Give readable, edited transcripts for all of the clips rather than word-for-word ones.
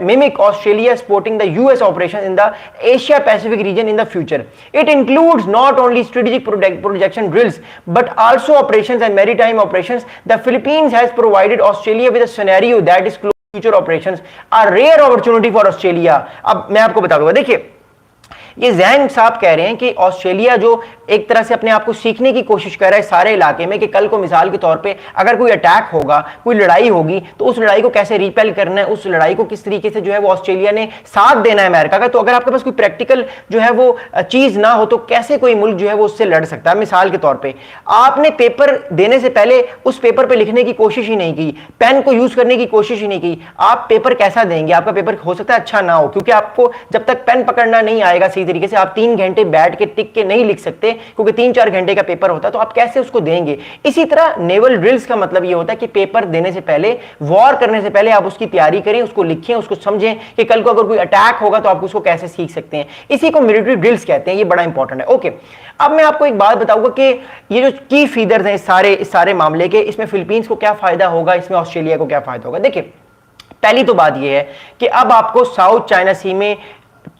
mimic Australia supporting the US operations in the Asia Pacific region in the future. It includes not only strategic projection drills but also operations and maritime operations. The Philippines has provided Australia with a scenario that is close to future operations, a rare opportunity for Australia. अब मैं आपको बता दूंगा, देखिए ये जैन साहब कह रहे हैं कि ऑस्ट्रेलिया जो एक तरह से अपने आप को सीखने की कोशिश कर रहा है सारे इलाके में, कि कल को मिसाल के तौर पे अगर कोई अटैक होगा, कोई लड़ाई होगी, तो उस लड़ाई को कैसे रिपेल करना है, उस लड़ाई को किस तरीके से जो है वो ऑस्ट्रेलिया ने साथ देना है अमेरिका का। तो अगर आपके पास कोई प्रैक्टिकल जो है वो चीज ना हो तो कैसे कोई मुल्क जो है वो उससे लड़ सकता है। मिसाल के तौर पर आपने पेपर देने से पहले उस पेपर पर लिखने की कोशिश ही नहीं की, पेन को यूज करने की कोशिश ही नहीं की, आप पेपर कैसा देंगे? आपका पेपर हो सकता है अच्छा ना हो, क्योंकि आपको जब तक पेन पकड़ना नहीं आएगा सही तरीके से, आप 3 घंटे बैठ के टिक के नहीं लिख सकते, क्योंकि 3-4 घंटे का पेपर होता है, तो आप कैसे उसको देंगे? इसी तरह नेवल ड्रिल्स का मतलब यह होता है कि पेपर देने से पहले, वॉर करने से पहले आप उसकी तैयारी करें, उसको लिखें, उसको समझें कि कल को अगर कोई अटैक होगा तो आप उसको कैसे सीख सकते हैं। इसी को मिलिट्री ड्रिल्स कहते हैं। ये बड़ा इंपॉर्टेंट है। ओके, अब मैं आपको एक बात बताऊंगा कि ये जो की फीचर्स हैं इस सारे मामले के, इसमें फिलीपींस को क्या फायदा होगा, इसमें ऑस्ट्रेलिया को क्या फायदा होगा। देखिए, पहली तो बात यह है कि अब आपको साउथ चाइना सी में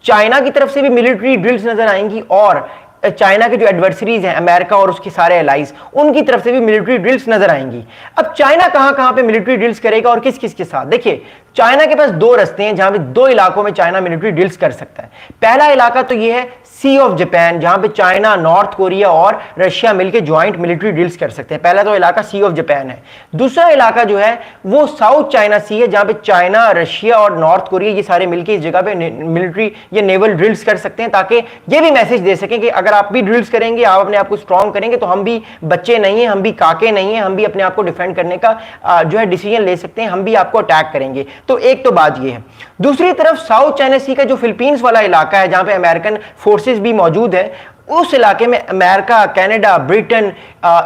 चाइना की तरफ से भी मिलिट्री ड्रिल्स नजर आएंगी और चाइना के जो एडवर्सरीज हैं अमेरिका और उसके सारे एलाइज, उनकी तरफ से भी मिलिट्री ड्रिल्स नजर आएंगी। अब चाइना कहां पे मिलिट्री ड्रिल्स करेगा और किस किस के साथ? देखिए, चाइना के पास 2 रास्ते हैं जहां पे 2 इलाकों में चाइना मिलिट्री ड्रिल्स कर सकता है। पहला इलाका तो यह है सी ऑफ जापान, जहां पे चाइना, नॉर्थ कोरिया और रशिया मिलकर ज्वाइंट मिलिट्री ड्रिल्स कर सकते हैं। पहला तो इलाका सी ऑफ जापान है। दूसरा इलाका जो है वो साउथ चाइना सी है, जहां पे चाइना, रशिया और नॉर्थ कोरिया ये सारे मिलकर इस जगह पे मिलिट्री या नेवल ड्रिल्स कर सकते हैं, ताकि ये भी मैसेज दे सकें कि अगर आप भी ड्रिल्स करेंगे, आप अपने आप को स्ट्रॉन्ग करेंगे, तो हम भी बच्चे नहीं है, हम भी काके नहीं है, हम भी अपने आप को डिफेंड करने का जो है डिसीजन ले सकते हैं, हम भी आपको अटैक करेंगे। तो एक तो बात ये है। दूसरी तरफ साउथ चाइना सी का जो फिलीपींस वाला इलाका है, जहां पे अमेरिकन फोर्सेस भी मौजूद है, उस इलाके में अमेरिका, कनाडा, ब्रिटेन,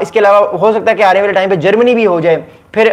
इसके अलावा हो सकता है कि आने वाले टाइम पे जर्मनी भी हो जाए, फिर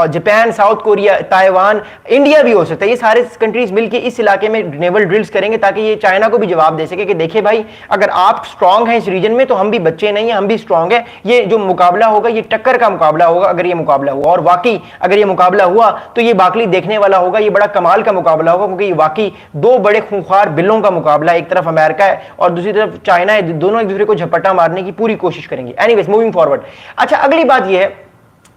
Japan, south Korea, Taiwan, India भी हो सकता है। ये सारे कंट्रीज मिलकर इस इलाके में नेवल ड्रिल्स करेंगे, ताकि ये चाइना को भी जवाब दे सके कि देखिए भाई, अगर आप स्ट्रांग हैं इस रीजन में तो हम भी बच्चे नहीं हैं, हम भी स्ट्रांग है। ये जो मुकाबला होगा ये टक्कर का मुकाबला होगा, अगर ये मुकाबला हुआ, और वाकई अगर ये मुकाबला हुआ तो ये बाकली देखने वाला होगा, ये बड़ा कमाल का मुकाबला होगा, क्योंकि ये वाकई 2 बड़े खूंखार बिल्लों का मुकाबला है। एक तरफ अमेरिका है और दूसरी तरफ चाइना है, दोनों एक दूसरे को झपट्टा मारने की पूरी कोशिश करेंगे। Anyways, moving forward. अच्छा, अगली बात ये है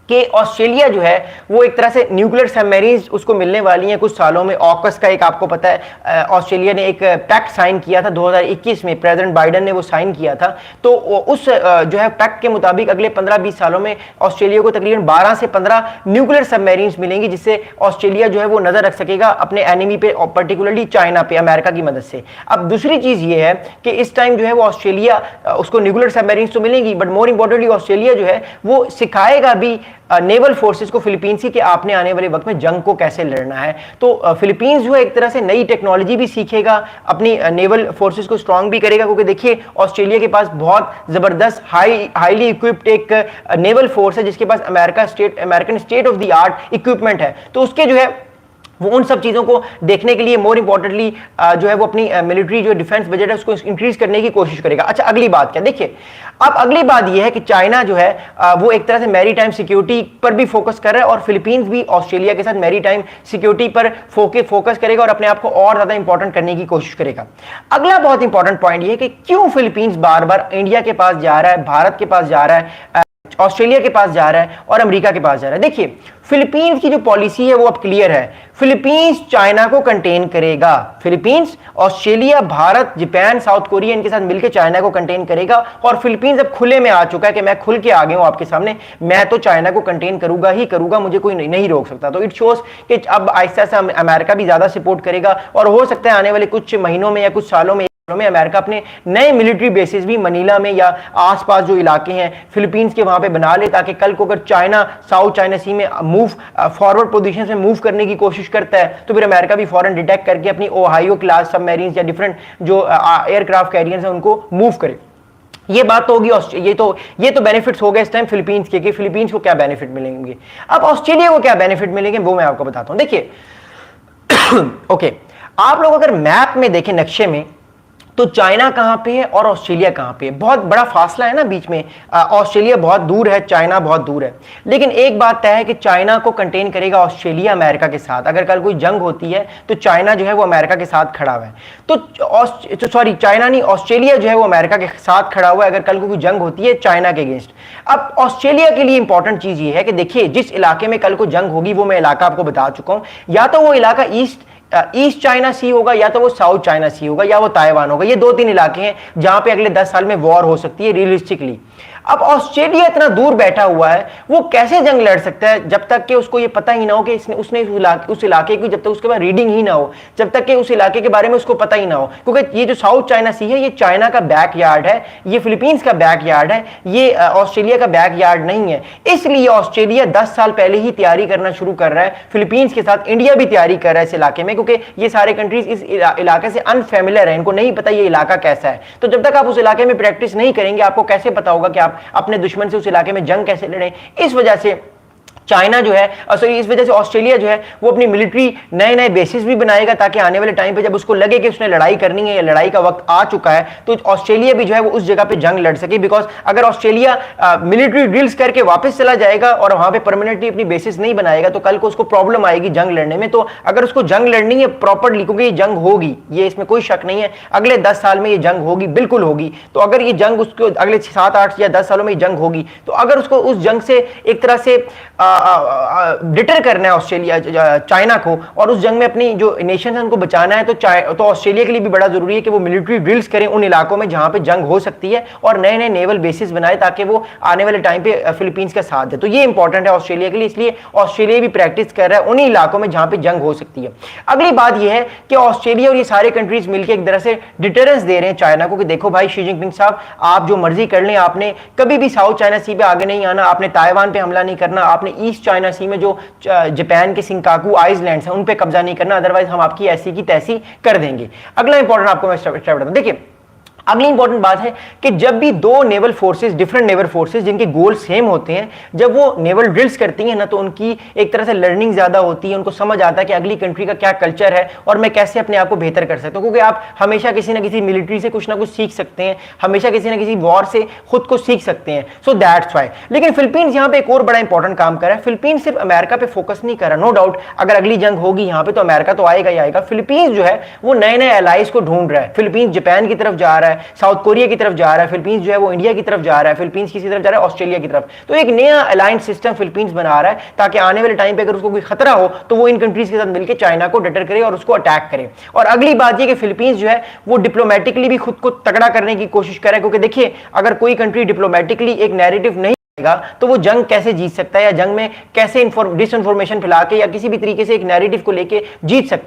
कि ऑस्ट्रेलिया जो है वो एक तरह से न्यूक्लियर सबमरीन्स उसको मिलने वाली हैं कुछ सालों में। ऑकस का एक आपको पता है, ऑस्ट्रेलिया ने एक पैक्ट साइन किया था 2021 में, प्रेसिडेंट बाइडेन ने वो साइन किया था। तो उस जो है पैक्ट के मुताबिक अगले 15-20 सालों में ऑस्ट्रेलिया को तकरीबन 12 से 15 न्यूक्लियर सबमरीन्स मिलेंगी, जिससे ऑस्ट्रेलिया जो है वो नजर रख सकेगा अपने एनिमी पे, पर्टिकुलरली चाइना पे, अमेरिका की मदद से। अब दूसरी चीज ये है कि इस टाइम जो है वो ऑस्ट्रेलिया, उसको न्यूक्लियर सबमरीन्स तो मिलेंगी, बट मोर इंपॉर्टेंटली ऑस्ट्रेलिया जो है वो सिखाएगा भी नेवल फोर्सेस को फिलीपींस की कि आपने आने वाले वक्त में जंग को कैसे लड़ना है। तो फिलीपींस जो है एक तरह से नई टेक्नोलॉजी भी सीखेगा, अपनी नेवल फोर्सेस को स्ट्रांग भी करेगा, क्योंकि देखिए ऑस्ट्रेलिया के पास बहुत जबरदस्त हाईली इक्विप्ड एक नेवल फोर्स है, जिसके पास American state of the art equipment है। तो उसके जो है वो उन सब चीजों को देखने के लिए मोर इंपॉर्टेंटली जो है वो अपनी मिलिट्री जो डिफेंस बजट है उसको इंक्रीज करने की कोशिश करेगा। अच्छा, अगली बात क्या? देखिए, अब अगली बात यह है कि चाइना जो है वो एक तरह से मैरीटाइम सिक्योरिटी पर भी फोकस कर रहा है, और फिलीपींस भी ऑस्ट्रेलिया के साथ मैरीटाइम सिक्योरिटी पर फोकस करेगा और अपने आप को और ज्यादा इंपॉर्टेंट करने की कोशिश करेगा। अगला बहुत इंपॉर्टेंट पॉइंट यह है कि क्यों फिलीपींस बार बार इंडिया के पास जा रहा है, भारत के पास जा रहा है, ऑस्ट्रेलिया के पास जा रहा है और अमेरिका के पास जा रहा है। देखिए, फिलीपींस की जो पॉलिसी है वो अब क्लियर है। फिलीपींस चाइना को कंटेन करेगा। Philippines, Australia, Bharat, Japan, south Korea, इनके साथ मिलकर चाइना को कंटेन करेगा। और फिलीपींस अब खुले में आ चुका है कि मैं खुल के आ गया हूं आपके सामने, मैं तो चाइना को कंटेन करूंगा ही करूंगा, मुझे कोई नहीं रोक सकता। तो इट शोज कि अब आहिस्ता आहिस्ता अमेरिका भी ज्यादा सपोर्ट करेगा, और हो सकता है आने वाले कुछ महीनों में या कुछ सालों में अमेरिका अपने नए मिलिट्री बेसिस भी मनीला में या आसपास जो इलाके हैं फिलीपींस के वहां पे बना ले, ताकि कल को अगर चाइना साउथ चाइना सी में फॉरवर्ड पोजीशन से मूव करने की कोशिश करता है तो फिर अमेरिका भी फौरन डिटेक्ट करके अपनी ओहायो क्लास सबमरीन्स या डिफरेंट जो एयरक्राफ्ट कैरियर्स हैं उनको मूव करे। ये बात तो होगी। ये तो बेनिफिट्स हो गए इस टाइम फिलीपींस के, कि फिलीपींस को क्या बेनिफिट मिलेंगे। अब ऑस्ट्रेलिया को क्या बेनिफिट मिलेंगे वो मैं आपको बताता हूं। देखिए ओके, आप लोग अगर मैप में देखें, नक्शे में, तो चाइना कहां पे है और ऑस्ट्रेलिया कहां पे है, बहुत बड़ा फासला है ना बीच में। ऑस्ट्रेलिया बहुत दूर है, चाइना बहुत दूर है, लेकिन एक बात तय है कि चाइना को कंटेन करेगा ऑस्ट्रेलिया अमेरिका के साथ। अगर कल कोई जंग होती है तो चाइना जो है वो अमेरिका के साथ खड़ा हुआ है। तो सॉरी, चाइना नहीं, ऑस्ट्रेलिया जो है वो अमेरिका के साथ खड़ा हुआ है अगर कल कोई जंग होती है चाइना के अगेंस्ट। अब ऑस्ट्रेलिया के लिए इंपॉर्टेंट चीज ये है कि देखिए, जिस इलाके में कल को जंग होगी वो मैं इलाका आपको बता चुका हूं, या तो वो इलाका ईस्ट चाइना सी होगा, या तो वो साउथ चाइना सी होगा, या वो ताइवान होगा। ये 2-3 इलाके हैं जहां पे अगले 10 साल में वॉर हो सकती है रियलिस्टिकली। अब ऑस्ट्रेलिया इतना दूर बैठा हुआ है, वो कैसे जंग लड़ सकता है जब तक कि उसको ये पता ही ना हो कि उसने उस इलाके की, जब तक उसके बाद रीडिंग ही ना हो, जब तक कि उस इलाके के बारे में उसको पता ही ना हो। क्योंकि ये जो साउथ चाइना सी है ये चाइना का बैकयार्ड है, ये फिलीपींस का बैकयार्ड है, ये ऑस्ट्रेलिया का बैकयार्ड नहीं है। इसलिए ऑस्ट्रेलिया 10 साल पहले ही तैयारी करना शुरू कर रहा है फिलीपींस के साथ। इंडिया भी तैयारी कर रहा है इस इलाके में, क्योंकि ये सारे कंट्रीज इस इलाके से अनफेमिलियर है, इनको नहीं पता ये इलाका कैसा है। तो जब तक आप उस इलाके में प्रैक्टिस नहीं करेंगे, आपको कैसे पता होगा कि आप अपने दुश्मन से उस इलाके में जंग कैसे लड़ें। इस वजह से चाइना जो है, सॉरी, इस वजह से ऑस्ट्रेलिया जो है वो अपनी मिलिट्री नए नए बेसिस भी बनाएगा, ताकि आने वाले टाइम पे जब उसको लगे कि उसने लड़ाई करनी है या लड़ाई का वक्त आ चुका है, तो ऑस्ट्रेलिया भी जो है वो उस जगह पे जंग लड़ सके। बिकॉज अगर ऑस्ट्रेलिया मिलिट्री ड्रिल्स करके वापस चला जाएगा और वहां पे परमानेंटली अपनी बेसिस नहीं बनाएगा, तो कल को उसको प्रॉब्लम आएगी जंग लड़ने में। तो अगर उसको जंग लड़नी है प्रॉपरली, क्योंकि ये जंग होगी, ये इसमें कोई शक नहीं है, अगले 10 साल में ये जंग होगी, बिल्कुल होगी। तो अगर ये जंग उसको अगले 7, 8 या 10 सालों में ये जंग होगी, तो अगर उसको उस जंग से एक तरह से डिटर करना है ऑस्ट्रेलिया चाइना को, और उस जंग में अपनी जो नेशन है उनको बचाना है, तो ऑस्ट्रेलिया के लिए भी बड़ा जरूरी है कि वो मिलिट्री ड्रिल्स करें उन इलाकों में जहां पे जंग हो सकती है, और नए नए नेवल बेसिस बनाए ताकि वो आने वाले टाइम पे फिलीपींस का साथ दे। तो ये इंपॉर्टेंट है ऑस्ट्रेलिया के लिए, इसलिए ऑस्ट्रेलिया भी प्रैक्टिस कर रहा है उन्हीं इलाकों में जहां पे जंग हो सकती है। अगली बात यह है कि ऑस्ट्रेलिया और ये सारे कंट्रीज मिलकर एक तरह से डिटरेंस दे रहे हैं चाइना को कि देखो भाई शी जिनपिंग साहब, आप जो मर्जी कर लें, आपने कभी भी साउथ चाइना सी पे आगे नहीं आना, आपने ताइवान पे हमला नहीं करना, आपने ईस्ट चाइना सी में जो जापान के सिंकाकू आइलैंड्स हैं उन पे कब्जा नहीं करना, अदरवाइज हम आपकी ऐसी की तैसी कर देंगे। अगला इंपॉर्टेंट आपको मैं स्टेप बताता हूं। देखिए, अगली इंपॉर्टेंट बात है कि जब भी दो naval forces, different naval forces जिनके गोल सेम होते हैं, जब वो नेवल ड्रिल्स करती हैं ना, तो उनकी एक तरह से लर्निंग ज्यादा होती है, उनको समझ आता है कि अगली कंट्री का क्या कल्चर है और मैं कैसे अपने आप को बेहतर कर सकता हूं। क्योंकि आप हमेशा किसी ना किसी मिलिट्री से कुछ ना कुछ सीख सकते हैं, हमेशा किसी ना किसी वॉर से खुद को सीख सकते हैं। So that's why. लेकिन फिलीपींस यहाँ पे एक और बड़ा इंपॉर्टेंट काम कर रहा है। फिलीपींस सिर्फ अमेरिका पे फोकस नहीं कर रहा, नो डाउट अगर अगली जंग होगी यहाँ पे तो अमेरिका तो आएगा ही आएगा। फिलीपींस जो है वो नए नए एलाइज को ढूंढ रहा है। फिलीपींस जापान की तरफ जा रहा है, साउथ कोरिया की तरफ जा रहा है, फिलीपींस जो है वो इंडिया की तरफ जा रहा है, फिलीपींस किसी तरफ जा रहा है, ऑस्ट्रेलिया की तरफ। तो एक नया अलायंस सिस्टम फिलीपींस बना रहा है ताकि आने वाले टाइम पे अगर उसको कोई खतरा हो तो वो इन कंट्रीज के साथ मिलकर चाइना को डटर करे और उसको अटैक करे। और अगली बात ये कि फिलीपींस जो है वो डिप्लोमेटिकली भी खुद को तगड़ा करने की कोशिश करे, क्योंकि देखिए अगर कोई कंट्री डिप्लोमेटिकली एक नैरेटिव नहीं तो वो जंग कैसे जीत सकता है, या जंग में कैसे डिसइंफॉर्मेशन फैला के या किसी भी तरीके से एक नैरेटिव को लेके जीत सकता है।